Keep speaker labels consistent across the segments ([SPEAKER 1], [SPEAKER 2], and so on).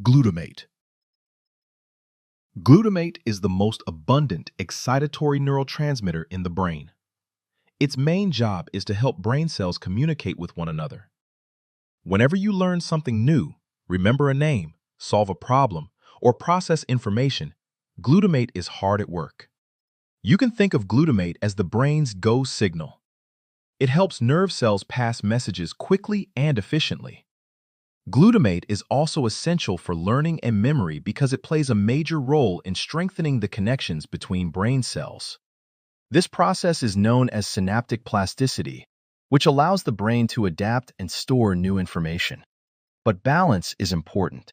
[SPEAKER 1] Glutamate. Glutamate is the most abundant excitatory neurotransmitter in the brain. Its main job is to help brain cells communicate with one another. Whenever you learn something new, remember a name, solve a problem, or process information, glutamate is hard at work. You can think of glutamate as the brain's go signal. It helps nerve cells pass messages quickly and efficiently. Glutamate is also essential for learning and memory because it plays a major role in strengthening the connections between brain cells. This process is known as synaptic plasticity, which allows the brain to adapt and store new information. But balance is important.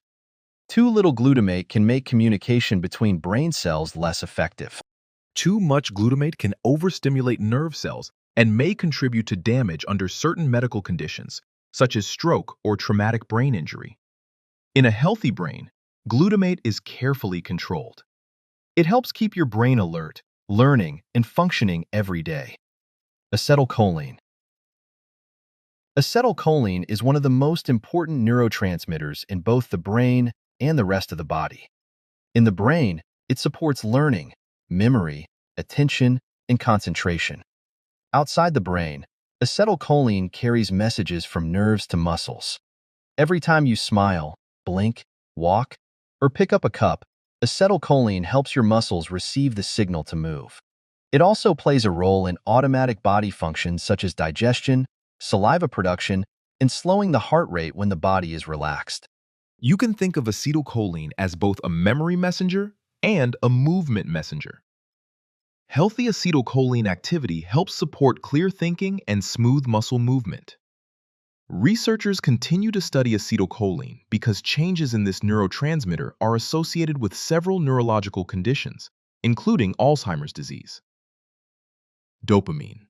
[SPEAKER 1] Too little glutamate can make communication between brain cells less effective.
[SPEAKER 2] Too much glutamate can overstimulate nerve cells and may contribute to damage under certain medical conditions, such as stroke or traumatic brain injury. In a healthy brain, glutamate is carefully controlled. It helps keep your brain alert, learning, and functioning every day. Acetylcholine. Acetylcholine is one of the most important neurotransmitters in both the brain and the rest of the body. In the brain, it supports learning, memory, attention, and concentration. Outside the brain, acetylcholine carries messages from nerves to muscles. Every time you smile, blink, walk, or pick up a cup, acetylcholine helps your muscles receive the signal to move. It also plays a role in automatic body functions such as digestion, saliva production, and slowing the heart rate when the body is relaxed. You can think of acetylcholine as both a memory messenger and a movement messenger. Healthy acetylcholine activity helps support clear thinking and smooth muscle movement. Researchers continue to study acetylcholine because changes in this neurotransmitter are associated with several neurological conditions, including Alzheimer's disease. Dopamine.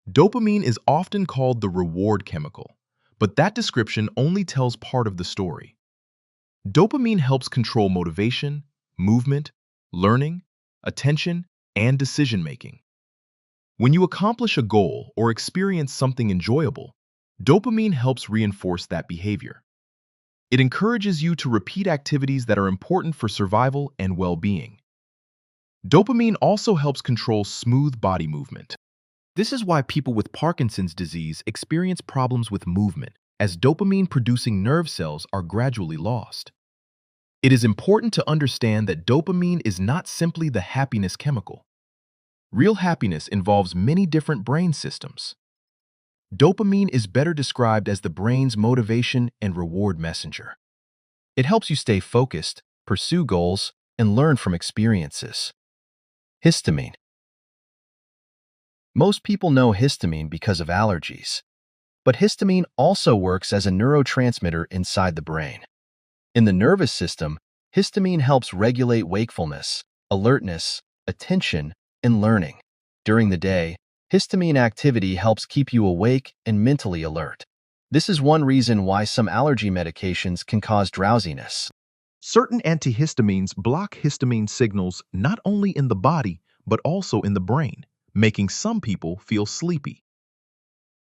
[SPEAKER 2] Dopamine is often called the reward chemical, but that description only tells part of the story. Dopamine helps control motivation, movement, learning, attention, and decision-making. When you accomplish a goal or experience something enjoyable, dopamine helps reinforce that behavior. It encourages you to repeat activities that are important for survival and well-being. Dopamine also helps control smooth body movement. This is why people with Parkinson's disease experience problems with movement, as dopamine-producing nerve cells are gradually lost. It is important to understand that dopamine is not simply the happiness chemical. Real happiness involves many different brain systems. Dopamine is better described as the brain's motivation and reward messenger. It helps you stay focused, pursue goals, and learn from experiences. Histamine. Most people know histamine because of allergies, but histamine also works as a neurotransmitter inside the brain. In the nervous system, histamine helps regulate wakefulness, alertness, attention, and learning. During the day, histamine activity helps keep you awake and mentally alert. This is one reason why some allergy medications can cause drowsiness. Certain antihistamines block histamine signals not only in the body, but also in the brain, making some people feel sleepy.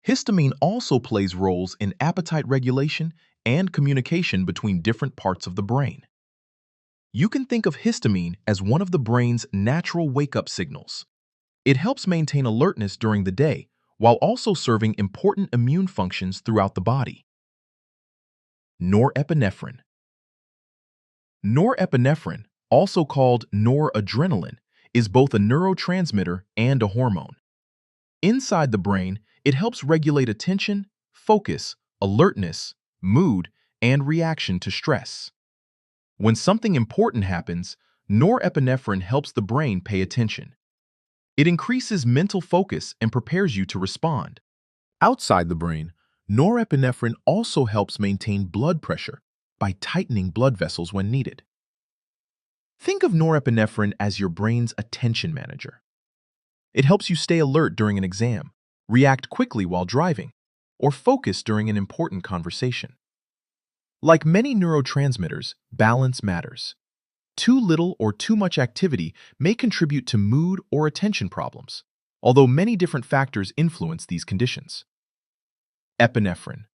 [SPEAKER 2] Histamine also plays roles in appetite regulation and communication between different parts of the brain. You can think of histamine as one of the brain's natural wake-up signals. It helps maintain alertness during the day while also serving important immune functions throughout the body. Norepinephrine. Norepinephrine, also called noradrenaline, is both a neurotransmitter and a hormone. Inside the brain, it helps regulate attention, focus, alertness, mood, and reaction to stress. When something important happens, norepinephrine helps the brain pay attention. It increases mental focus and prepares you to respond. Outside the brain, norepinephrine also helps maintain blood pressure by tightening blood vessels when needed. Think of norepinephrine as your brain's attention manager. It helps you stay alert during an exam, react quickly while driving, or focus during an important conversation. Like many neurotransmitters, balance matters. Too little or too much activity may contribute to mood or attention problems, although many different factors influence these conditions. Epinephrine.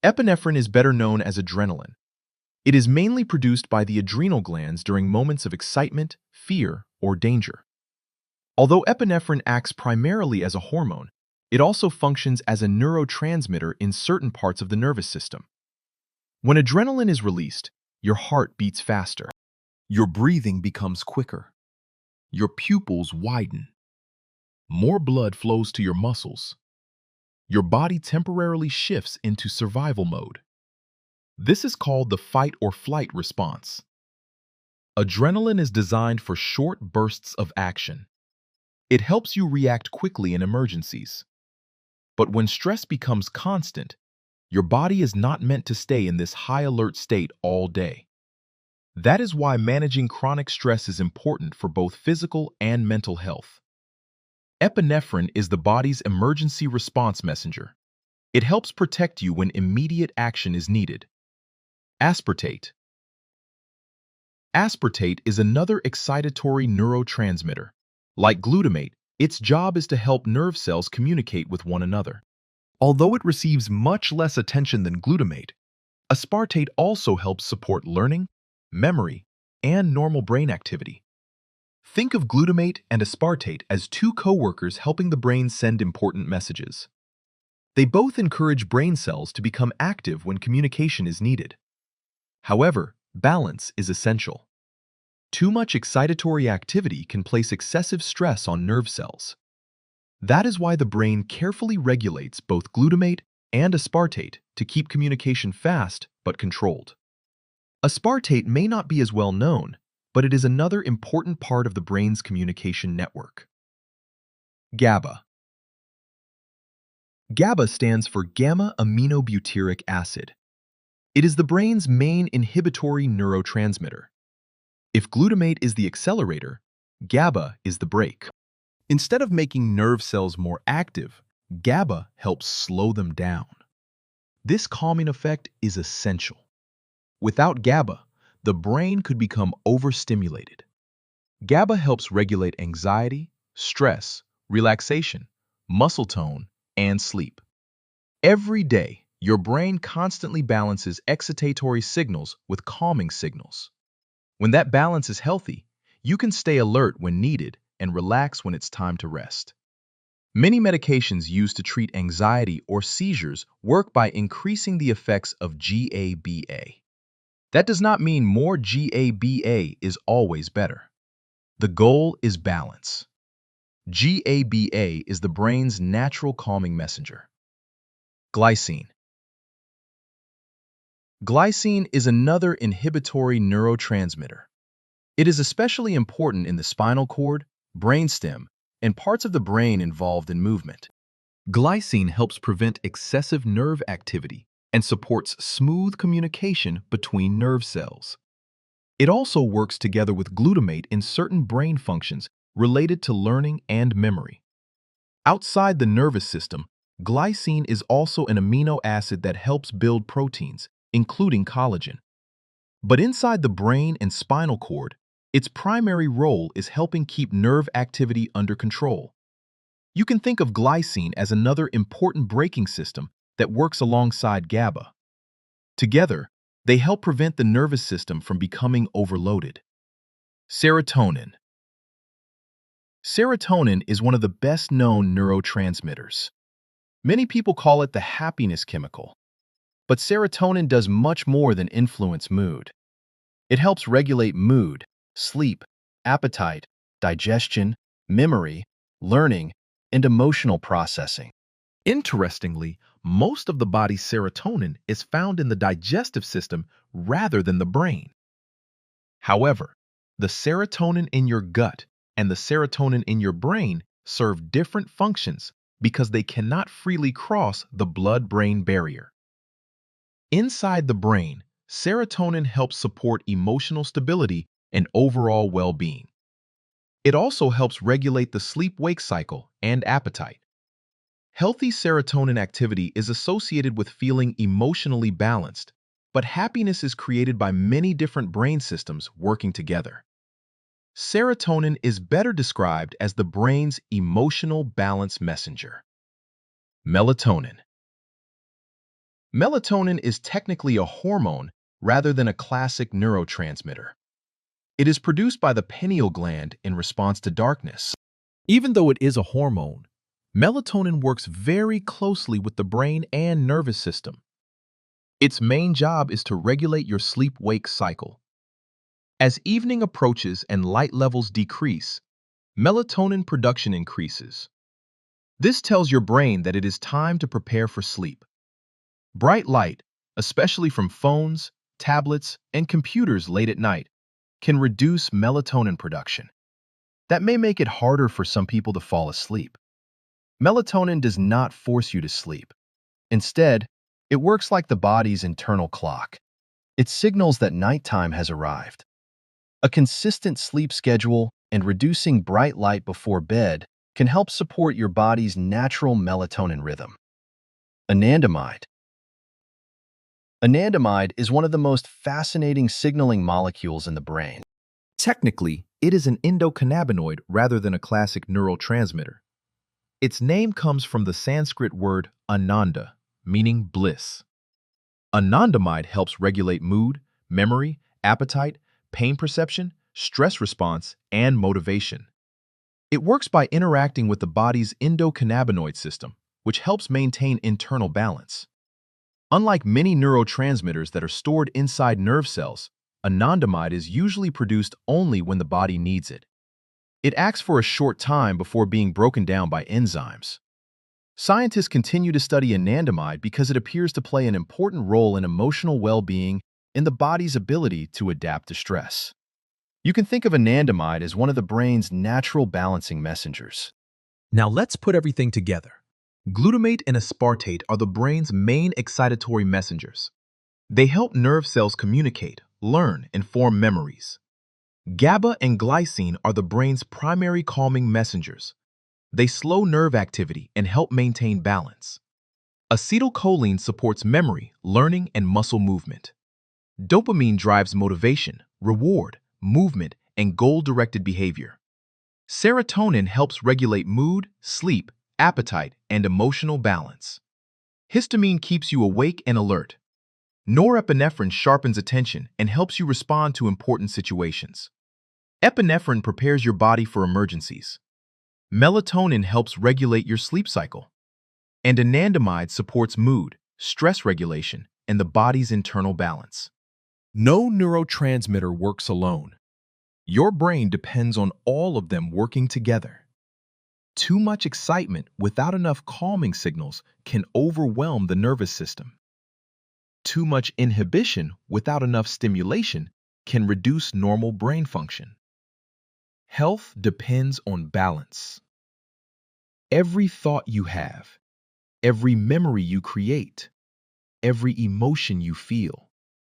[SPEAKER 1] Epinephrine is better known as adrenaline. It is mainly produced by the adrenal glands during moments of excitement, fear, or danger. Although epinephrine acts primarily as a hormone, it also functions as a neurotransmitter in certain parts of the nervous system. When adrenaline is released, your heart beats faster. Your breathing becomes quicker. Your pupils widen. More blood flows to your muscles. Your body temporarily shifts into survival mode. This is called the fight or flight response. Adrenaline is designed for short bursts of action. It helps you react quickly in emergencies. But when stress becomes constant, your body is not meant to stay in this high alert state all day. That is why managing chronic stress is important for both physical and mental health. Epinephrine is the body's emergency response messenger. It helps protect you when immediate action is needed. Aspartate. Aspartate is another excitatory neurotransmitter. Like glutamate, its job is to help nerve cells communicate with one another. Although it receives much less attention than glutamate, aspartate also helps support learning, memory, and normal brain activity. Think of glutamate and aspartate as two coworkers helping the brain send important messages. They both encourage brain cells to become active when communication is needed. However, balance is essential. Too much excitatory activity can place excessive stress on nerve cells. That is why the brain carefully regulates both glutamate and aspartate to keep communication fast but controlled. Aspartate may not be as well known, but it is another important part of the brain's communication network. GABA. GABA stands for gamma-aminobutyric acid. It is the brain's main inhibitory neurotransmitter. If glutamate is the accelerator, GABA is the brake. Instead of making nerve cells more active, GABA helps slow them down. This calming effect is essential. Without GABA, the brain could become overstimulated. GABA helps regulate anxiety, stress, relaxation, muscle tone, and sleep. Every day, your brain constantly balances excitatory signals with calming signals. When that balance is healthy, you can stay alert when needed and relax when it's time to rest. Many medications used to treat anxiety or seizures work by increasing the effects of GABA. That does not mean more GABA is always better. The goal is balance. GABA is the brain's natural calming messenger. Glycine. Glycine is another inhibitory neurotransmitter. It is especially important in the spinal cord, brainstem, and parts of the brain involved in movement. Glycine helps prevent excessive nerve activity and supports smooth communication between nerve cells. It also works together with glutamate in certain brain functions related to learning and memory. Outside the nervous system, glycine is also an amino acid that helps build proteins, including collagen. But inside the brain and spinal cord, its primary role is helping keep nerve activity under control. You can think of glycine as another important braking system that works alongside GABA. Together, they help prevent the nervous system from becoming overloaded. Serotonin. Serotonin is one of the best-known neurotransmitters. Many people call it the happiness chemical. But serotonin does much more than influence mood. It helps regulate mood, sleep, appetite, digestion, memory, learning, and emotional processing. Interestingly, most of the body's serotonin is found in the digestive system rather than the brain. However, the serotonin in your gut and the serotonin in your brain serve different functions because they cannot freely cross the blood-brain barrier. Inside the brain, serotonin helps support emotional stability and overall well-being. It also helps regulate the sleep-wake cycle and appetite. Healthy serotonin activity is associated with feeling emotionally balanced, but happiness is created by many different brain systems working together. Serotonin is better described as the brain's emotional balance messenger. Melatonin. Melatonin is technically a hormone rather than a classic neurotransmitter. It is produced by the pineal gland in response to darkness. Even though it is a hormone, melatonin works very closely with the brain and nervous system. Its main job is to regulate your sleep-wake cycle. As evening approaches and light levels decrease, melatonin production increases. This tells your brain that it is time to prepare for sleep. Bright light, especially from phones, tablets, and computers late at night, can reduce melatonin production. That may make it harder for some people to fall asleep. Melatonin does not force you to sleep. Instead, it works like the body's internal clock. It signals that nighttime has arrived. A consistent sleep schedule and reducing bright light before bed can help support your body's natural melatonin rhythm. Anandamide. Anandamide is one of the most fascinating signaling molecules in the brain. Technically, it is an endocannabinoid rather than a classic neurotransmitter. Its name comes from the Sanskrit word ananda, meaning bliss. Anandamide helps regulate mood, memory, appetite, pain perception, stress response, and motivation. It works by interacting with the body's endocannabinoid system, which helps maintain internal balance. Unlike many neurotransmitters that are stored inside nerve cells, anandamide is usually produced only when the body needs it. It acts for a short time before being broken down by enzymes. Scientists continue to study anandamide because it appears to play an important role in emotional well-being and the body's ability to adapt to stress. You can think of anandamide as one of the brain's natural balancing messengers. Now let's put everything together. Glutamate and aspartate are the brain's main excitatory messengers. They help nerve cells communicate, learn, and form memories. GABA and glycine are the brain's primary calming messengers. They slow nerve activity and help maintain balance. Acetylcholine supports memory, learning, and muscle movement. Dopamine drives motivation, reward, movement, and goal-directed behavior. Serotonin helps regulate mood, sleep, appetite, and emotional balance. Histamine keeps you awake and alert. Norepinephrine sharpens attention and helps you respond to important situations. Epinephrine prepares your body for emergencies. Melatonin helps regulate your sleep cycle. And anandamide supports mood, stress regulation, and the body's internal balance. No neurotransmitter works alone. Your brain depends on all of them working together. Too much excitement without enough calming signals can overwhelm the nervous system. Too much inhibition without enough stimulation can reduce normal brain function. Health depends on balance. Every thought you have, every memory you create, every emotion you feel,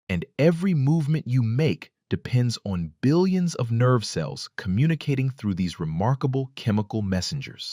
[SPEAKER 1] and every movement you make depends on billions of nerve cells communicating through these remarkable chemical messengers.